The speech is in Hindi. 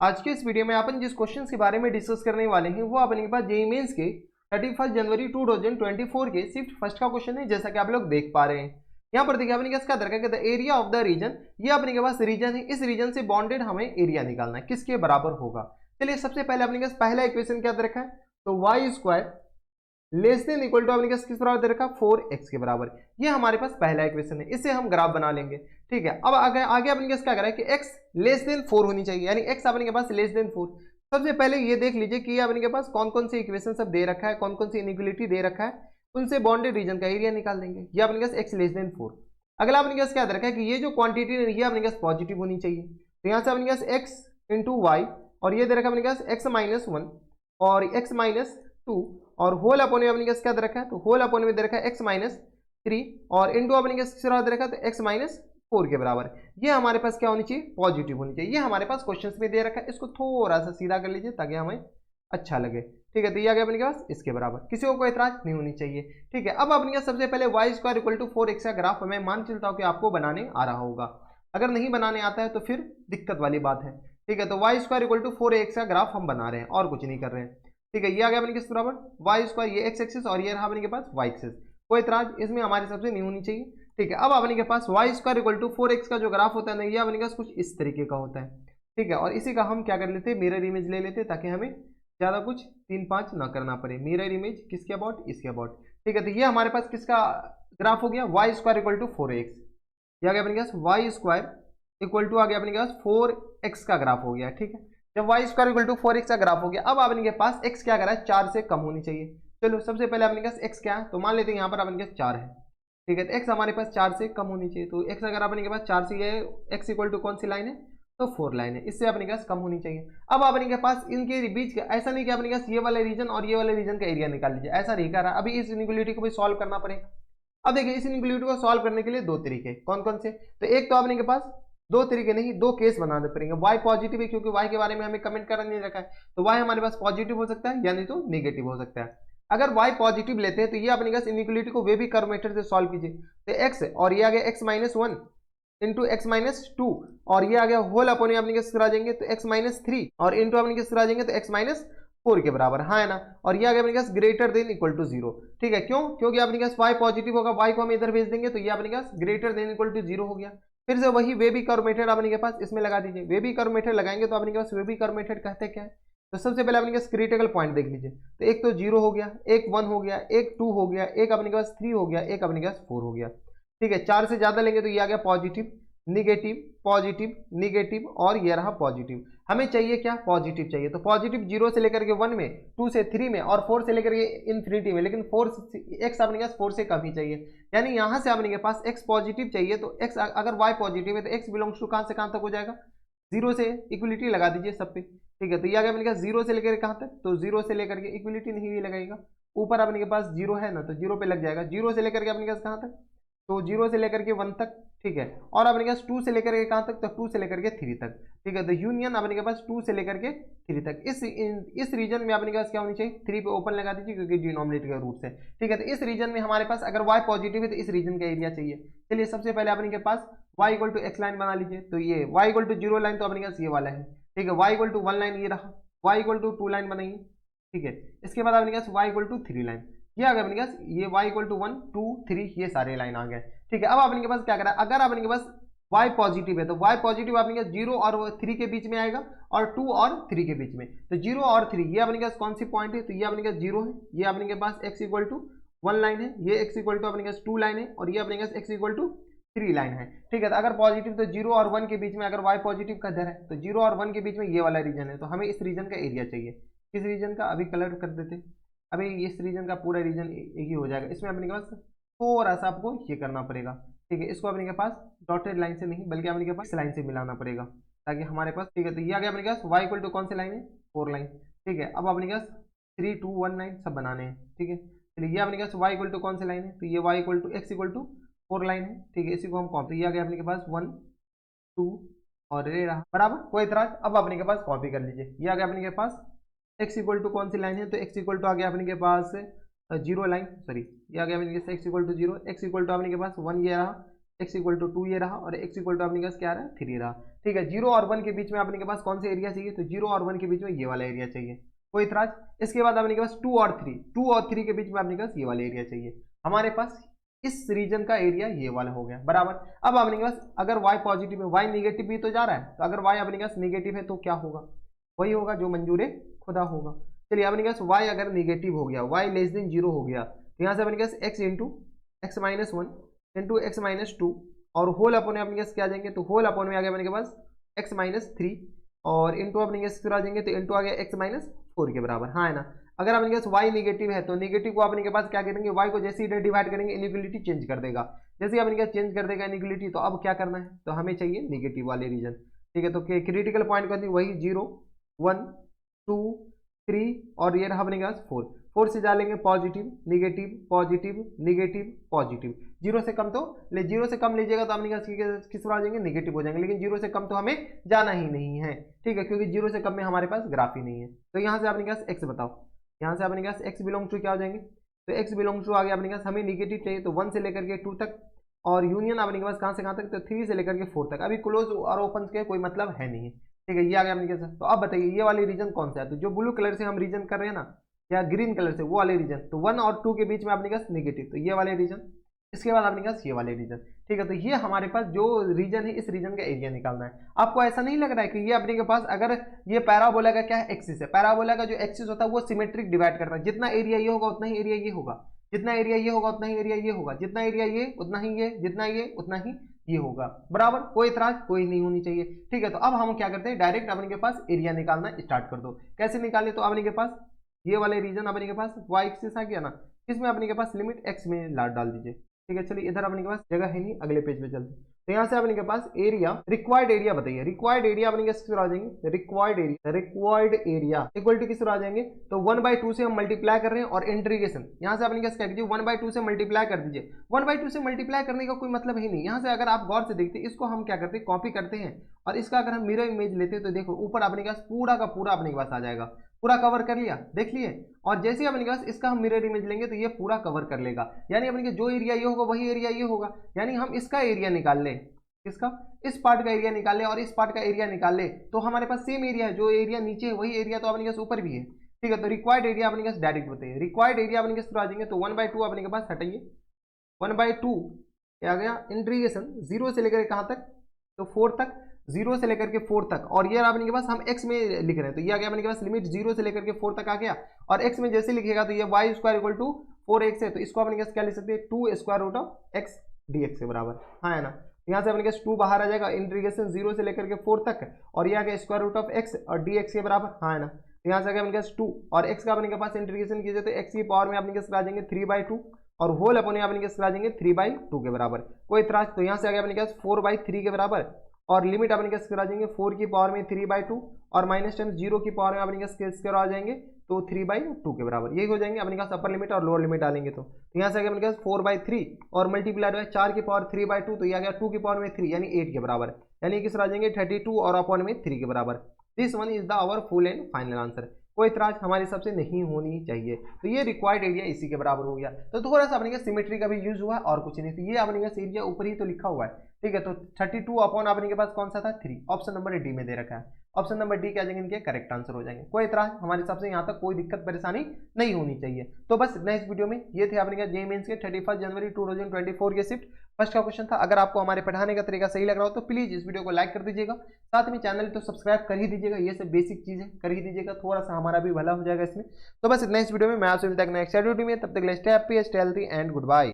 आज के इस वीडियो में अपन जिस क्वेश्चन के बारे में डिस्कस करने वाले हैं वो अपने के पास जेईई मेंस के 31 जनवरी 2024 के शिफ्ट फर्स्ट का क्वेश्चन है, जैसा कि आप लोग देख पा रहे हैं। यहाँ पर देखिए अपने क्या दरकार है, एरिया ऑफ द रीजन, ये अपने के पास रीजन है, इस रीजन से बॉन्डेड हमें एरिया निकालना है, किसके बराबर होगा। चलिए सबसे पहले अपने पास पहला इक्वेशन क्या दे रखा है, तो y square less than equal to अपने किस बराबर दे रखा, 4x के बराबर। ये हमारे पास पहला इक्वेशन है, इससे हम ग्राफ बना लेंगे। ठीक है, अब आगे अपने क्या करा है कि x लेस देन 4 होनी चाहिए, यानी x अपने के पास लेस देन 4। सबसे पहले ये देख लीजिए कि अपने के पास कौन कौन सी इक्वेशन सब दे रखा है, कौन कौन सी इनइक्वालिटी दे रखा है, उनसे बाउंडेड रीजन का एरिया निकाल देंगे। ये अपने पास x लेस देन 4। अगला अपने पास क्या दे रखा है कि ये जो क्वांटिटी है ये अपने पास पॉजिटिव होनी चाहिए, तो यहाँ से अपने पास x इंटू वाई, और ये दे रखा है अपने पास x माइनस 1 और x माइनस 2, और होल अपॉन में अपने पास क्या दे रखा है, तो होल अपॉन में दे रखा है x माइनस 3 और इंटू अपने पास किस दे रखा है, तो x माइनस 4 के बराबर। ये हमारे पास क्या होनी चाहिए, पॉजिटिव होनी चाहिए। ये हमारे पास क्वेश्चंस में दे रखा है, इसको थोड़ा सा सीधा कर लीजिए ताकि हमें अच्छा लगे। ठीक है, तो ये आ गया अपने पास इसके बराबर, किसी को कोई एतराज नहीं होनी चाहिए। ठीक है, अब अपने सबसे पहले Y square equal to 4x का ग्राफ मैं मान चलता हूँ कि आपको बनाने आ रहा होगा। अगर नहीं बनाने आता है तो फिर दिक्कत वाली बात है। ठीक है, तो y square equal to 4x का ग्राफ हम बना रहे हैं और कुछ नहीं कर रहे हैं। ठीक है, ये आ गया अपने किस बराबर, वाई स्क्वायर, ये एक्स एक्सिस और ये रहा अपने के पास वाई एक्सिस। कोई इतराज इसमें हमारे सबसे नहीं होनी चाहिए। ठीक है, अब अपने के पास Y square equal to 4x का जो ग्राफ होता है ना, ये अपने के पास कुछ इस तरीके का होता है। ठीक है, और इसी का हम क्या कर लेते हैं, मिरर इमेज ले लेते हैं ताकि हमें ज़्यादा कुछ 3-5 ना करना पड़े। मिरर इमेज किसके अबाउट, इसके अबाउट। ठीक है, तो ये हमारे पास किसका ग्राफ हो गया, Y square equal to 4x। ये आ गया अपने के पास वाई स्क्वायर इक्वल टू आ गया अपने के पास 4x का ग्राफ हो गया। ठीक है, जब Y square equal to 4x का ग्राफ हो गया, अब अपने के पास x क्या करा है, 4 से कम होनी चाहिए। चलो सबसे पहले अपने पास x क्या है, तो मान लेते हैं यहाँ पर अपने पास 4 है। ठीक है, तो x हमारे पास 4 से कम होनी चाहिए, तो x अगर अपने के पास 4 से है, x इक्वल टू कौन सी लाइन है, तो 4 लाइन है, इससे अपने के पास कम होनी चाहिए। अब अपने के पास इनके बीच का ऐसा नहीं कि अपने के पास ये वाला रीजन और ये वाले रीजन का एरिया निकाल लीजिए, ऐसा नहीं कर रहा। अभी इस इनइक्वालिटी को भी सॉल्व करना पड़ेगा। अब देखिए इस इनइक्वालिटी को सॉल्व करने के लिए दो तरीके, कौन कौन से, तो एक तो अपने के पास दो तरीके नहीं, दो केस बनाने पड़ेंगे। y पॉजिटिव है क्योंकि y के बारे में हमें कमेंट करना नहीं रखा है, तो y हमारे पास पॉजिटिव हो सकता है या नहीं तो नेगेटिव हो सकता है। अगर y पॉजिटिव लेते हैं तो ये अपने पास इनइक्वालिटी को वे भी कर्व मेथड से सॉल्व कीजिए, तो x और ये आ गया x minus 1 into x minus 2, और ये आ गया होल अपॉन अपने किस तरह आ जाएंगे, तो x माइनस 3 और इंटू अपने किस तरह आ जाएंगे, तो x माइनस 4 के बराबर, हाँ है ना। और ये आ गया अपने पास ग्रेटर देन इक्वल टू 0। ठीक है, क्यों, क्योंकि अपने पास y पॉजिटिव होगा, y को हम इधर भेज देंगे, तो ये अपने पास ग्रेटर देन इक्वल टू 0 हो गया। फिर से वही वे बी कर्व मेथड अपने के पास इसमें लगा दीजिए। वे बी कर्व मेथड लगाएंगे तो अपने के पास वे बी कर्व मेथड कहते हैं क्या है, तो सबसे पहले अपने पास क्रिटिकल पॉइंट देख लीजिए, तो एक तो 0 हो गया, एक 1 हो गया, एक 2 हो गया, एक अपने के पास 3 हो गया, एक अपने के पास 4 हो गया। ठीक है, 4 से ज्यादा लेंगे तो ये आ गया पॉजिटिव निगेटिव पॉजिटिव निगेटिव, और ये रहा पॉजिटिव। हमें चाहिए क्या, पॉजिटिव चाहिए, तो पॉजिटिव 0 से लेकर के 1 में, 2 से 3 में, और 4 से लेकर के इन्फिनिटी में, लेकिन 4 x अपने पास 4 से कम ही चाहिए। यानी यहां से अपने के पास x पॉजिटिव चाहिए, तो x अगर y पॉजिटिव है तो x बिलोंग्स टू कहां से कहां तक हो जाएगा, 0 से इक्वलिटी लगा दीजिए सब पे। ठीक है, तो ये आ गया अपने पास 0 से लेकर कहां तक, तो 0 से लेकर के इक्वलिटी नहीं भी लगाएगा, ऊपर अपने के पास 0 है ना, तो 0 पे लग जाएगा। 0 से लेकर के अपने पास कहां तक, तो 0 से लेकर के 1 तक। ठीक है, और अपने पास 2 से लेकर के कहां तक, तो 2 से लेकर के 3 तक। ठीक है, तो यूनियन अपने के पास 2 से लेकर के 3 तक। इस रीजन में अपने पास क्या होनी चाहिए, 3 पे ओपन लगा दीजिए क्योंकि डिनोमिनेटर का रूट है। ठीक है, तो इस रीजन में हमारे पास अगर y पॉजिटिव है तो इस रीजन का एरिया चाहिए। चलिए सबसे पहले अपने के पास y equal to x line बना लीजिए, तो ये y इक्वल टू 0 लाइन तो अपने पास ये वाला है। ठीक है, y इक्वल टू 1 लाइन ये रहा, y इक्वल टू 2 लाइन बनाइए। ठीक है, इसके बाद अपने पास y इक्वल टू 3 लाइन, ये आ गया अपने पास, ये y इक्वल टू 1 2 3 ये सारे लाइन आ गए। ठीक है, अब अपने के पास क्या करा, अगर अपने के पास y पॉजिटिव है तो y पॉजिटिव अपने के 0 और 3 के बीच में आएगा, और 2 और 3 के बीच में, तो 0 और 3 ये अपने के पास कौन सी पॉइंट है, तो ये अपने के पास 0 है, ये अपने के पास x इक्वल टू 1 लाइन है, ये x इक्वल टू अपने के पास 2 लाइन है, और ये अपने के पास x इक्वल टू 3 लाइन है। ठीक है, तो अगर पॉजिटिव तो 0 और 1 के बीच में, अगर y पॉजिटिव का दर है तो 0 और 1 के बीच में ये वाला रीजन है, तो हमें इस रीजन का एरिया चाहिए। किस रीजन का, अभी कलर कर देते, अभी इस रीजन का पूरा रीजन एक ही हो जाएगा। इसमें अपने के पास थोड़ा सा आपको ये करना पड़ेगा। ठीक है, इसको अपने के पास डॉटेड लाइन से नहीं बल्कि अपने के पास लाइन से मिलाना पड़ेगा ताकि हमारे पास, ठीक है, तो ये आ गया अपने के पास y इक्वल टू कौन सी लाइन है, 4 लाइन। ठीक है, अब अपने के पास 3 2 1 9 सब बनाने हैं। ठीक है, चलिए ये अपने के पास y इक्वल टू कौन सी लाइन है, तो ये y equal to x equal to 4 line है। ठीक है, इसी को हम कॉपी, ये आ गया अपने के पास 1 2 और ये रहा बराबर, कोई इतराज। अब अपने के पास कॉपी कर लीजिए, ये आ गया अपने के पास x इक्वल टू कौन सी लाइन है, तो x इक्वल टू आ गया अपने के पास 0 लाइन, सॉरी ये आ गया अपने के x equal to 0, x equal to अपने के पास 1 ये रहा, x इक्वल टू 2 ये रहा और x इक्वल टू अपने पास क्या रहा, 3 रहा। ठीक है, 0 और 1 के बीच में अपने के पास कौन सा एरिया चाहिए, तो 0 और 1 के बीच में ये वाला एरिया चाहिए, कोई इतराज। इसके बाद अपने के पास 2 और 3 के बीच में अपने पास ये वाला एरिया चाहिए। हमारे पास इस रीजन का एरिया ये वाला हो गया, बराबर। अब अपने के पास अगर y पॉजिटिव है, y निगेटिव भी तो जा रहा है, तो अगर y अपने पास निगेटिव है तो क्या होगा, वही होगा जो मंजूर खुदा होगा। चलिए अपने पास y अगर निगेटिव हो गया, y लेस देन 0 हो गया, तो यहाँ से अपने पास x into x minus 1 into x minus 2 और होल अपॉन में अपने पास क्या आ जाएंगे, तो होल अपॉन में आ गया अपने के पास x माइनस 3 और इंटू अपने पास फिर आ जाएंगे, तो इंटू आ गया x माइनस 4 के बराबर, हाँ है ना। अगर अपने पास y निगेटिव है तो निगेटिव को अपने के पास क्या करेंगे, y को जैसे ही डिवाइड करेंगे इनइक्वालिटी चेंज कर देगा, जैसे ही अपने पास चेंज कर देगा इनइक्वालिटी, तो अब क्या करना है, तो हमें चाहिए निगेटिव वाले रीजन। ठीक है, तो क्रिटिकल पॉइंट कौन थी, वही 0 1 2 3 और ये रहा अपने पास 4 से डालेंगे positive negative positive negative positive, 0 से कम तो 0 से कम लीजिएगा तो अपने पास किस पर आ जाएंगे, निगेटिव हो जाएंगे, लेकिन 0 से कम तो हमें जाना ही नहीं है। ठीक है, क्योंकि 0 से कम में हमारे पास ग्राफ ही नहीं है। तो यहाँ से अपने पास x बताओ, यहाँ से अपने पास x बिलोंग टू क्या हो जाएंगे, तो x बिलोंग टू आ गया अपने पास, हमें निगेटिव चाहिए तो 1 से लेकर के 2 तक और यूनियन अपने के पास कहाँ से कहाँ तक, तो 3 से लेकर के 4 तक। अभी क्लोज और ओपन के कोई मतलब है नहीं। ठीक है, ये आ गया अपने पास। तो अब बताइए ये वाली रीजन कौन सा है, तो जो ब्लू कलर से हम रीजन कर रहे हैं ना, या ग्रीन कलर से, वो वाले रीजन, तो 1 और 2 के बीच में अपने पास निगेटिव, तो ये वाले रीजन, इसके बाद अपने पास ये वाले रीजन। ठीक है, तो ये हमारे पास जो रीजन है इस रीजन का एरिया निकालना है। आपको ऐसा नहीं लग रहा है कि ये अपने के पास अगर ये पैराबोला का क्या है, एक्सिस है, पैराबोला का जो एक्सिस होता है वो सिमेट्रिक डिवाइड करता है, जितना एरिया ये होगा उतना ही एरिया ये होगा, जितना एरिया ये होगा उतना ही एरिया ये होगा, जितना एरिया ये उतना ही ये, जितना ये उतना ही ये होगा, बराबर। कोई इतराज कोई नहीं होनी चाहिए। ठीक है, तो अब हम क्या करते हैं, डायरेक्ट अपने के पास एरिया निकालना स्टार्ट कर दो। कैसे निकाले, तो अपने के पास ये वाले रीजन अपने के पास y एक्सिस आ गया ना, इसमें अपने के पास लिमिट x में डाल दीजिए। ठीक है, चलिए इधर अपने के पास जगह है नहीं, अगले पेज पे चलते। तो यहाँ से अपने के पास एरिया, रिक्वायर्ड एरिया बताइए, रिक्वायर्ड एरिया अपने किस आ जाएंगे, रिक्वायर्ड एरिया इक्वल टू किस आ जाएंगे, तो 1/2 से हम मल्टीप्लाई कर रहे हैं और इंटीग्रेशन यहाँ से अपने क्या कीजिए, 1/2 से मल्टीप्लाई कर दीजिए। 1/2 से मल्टीप्लाई करने का कोई मतलब ही नहीं। यहाँ से अगर आप गौर से देखते इसको हम क्या करते हैं, कॉपी करते हैं और इसका अगर हम मिरर इमेज लेते हैं तो देखो ऊपर अपने पास पूरा का पूरा अपने के पास आ जाएगा, पूरा कवर कर लिया, देख लिए। और जैसे ही अपने पास इसका हम मिरर इमेज लेंगे तो ये पूरा कवर कर लेगा, यानी अपने के जो एरिया ये होगा वही एरिया ये होगा, यानी हम इसका एरिया निकाल ले, इसका इस पार्ट का एरिया निकाल ले और इस पार्ट का एरिया निकाल ले, तो हमारे पास सेम एरिया है, जो एरिया नीचे है वही एरिया तो अपने पास ऊपर भी है। ठीक है, तो रिक्वायर्ड एरिया अपने पास डायरेक्ट होते हैं, रिक्वायर्ड एरिया अपने पास आ जाएंगे, तो 1/2 अपने के पास हटाइए, 1/2 क्या आ गया, इंटीग्रेशन 0 से लेकर कहाँ तक, तो 4 तक, 0 से लेकर के 4 तक, और ये अपने के पास हम x में लिख रहे हैं, तो ये आ गया अपने के पास लिमिट 0 से लेकर के 4 तक आ गया, और x में जैसे लिखेगा तो ये y square equal to 4x है, तो इसको अपने के पास क्या लिख सकते हैं, 2 square root of x dx के बराबर, हाँ है ना। यहाँ से अपने के पास 2 बाहर आ जाएगा, इंटीग्रेशन 0 से लेकर के 4 तक, और ये आ गया स्क्वायर रूट ऑफ x और dx के बराबर, हाँ है ना। यहाँ से आ गया अपने के पास 2 और x का अपने के पास इंटीग्रेशन कीजिए तो x की पावर में अपने के पास आ जाएंगे 3/2 और होल अपने अपने के पास आ जाएंगे 3/2 के बराबर, कोई इतराज। तो यहाँ से आ गया अपने के पास 4/3 के बराबर, और लिमिट अपने कैसे करा जाएंगे 4 की पावर में 3/2 और माइनस टाइम 0 की पावर में अपने कैसे करा जाएंगे तो 3/2 के बराबर, यही हो जाएंगे अपने पास अपर लिमिट और लोअर लिमिट डालेंगे तो यहाँ से आ गया अपने पास 4/3 और मल्टीप्लाई है 4 की पावर 3/2, तो ये आ गया 2 की पावर में 3 यानी 8 के बराबर, यानी किस आ जाएंगे 32 और अपॉन में 3 के बराबर। This one is the our full and final answer. कोई इतराज हमारे हिसाब से नहीं होनी चाहिए। तो ये रिक्वायर्ड एरिया इसी के बराबर हो गया। तो थोड़ा सा अपने सिमेट्री का भी यूज हुआ है और कुछ नहीं, तो ये अपने एरिया ऊपर ही तो लिखा हुआ है। ठीक है, तो 32 अपॉन अपने के पास कौन सा था 3, ऑप्शन नंबर डी में दे रखा है, ऑप्शन नंबर डी क्या जाएंगे इनके करेक्ट आंसर हो जाएंगे। कोई इतराज हमारे हिसाब से यहाँ तक कोई दिक्कत परेशानी नहीं होनी चाहिए। तो बस नेक्स्ट वीडियो में ये थे अपने जेईई मेंस के 31 जनवरी 2024 के शिफ्ट फर्स्ट का क्वेश्चन था। अगर आपको हमारे पढ़ाने का तरीका सही लग रहा हो तो प्लीज इस वीडियो को लाइक कर दीजिएगा, साथ में चैनल तो सब्सक्राइब कर ही दीजिएगा, ये सब बेसिक चीजें कर ही दीजिएगा, थोड़ा सा हमारा भी भला हो जाएगा इसमें। तो बस नेक्स्ट वीडियो में मैं आपसे मिलता है नेक्स्ट वीडियो में, तब तक stay happy stay healthy and good bye.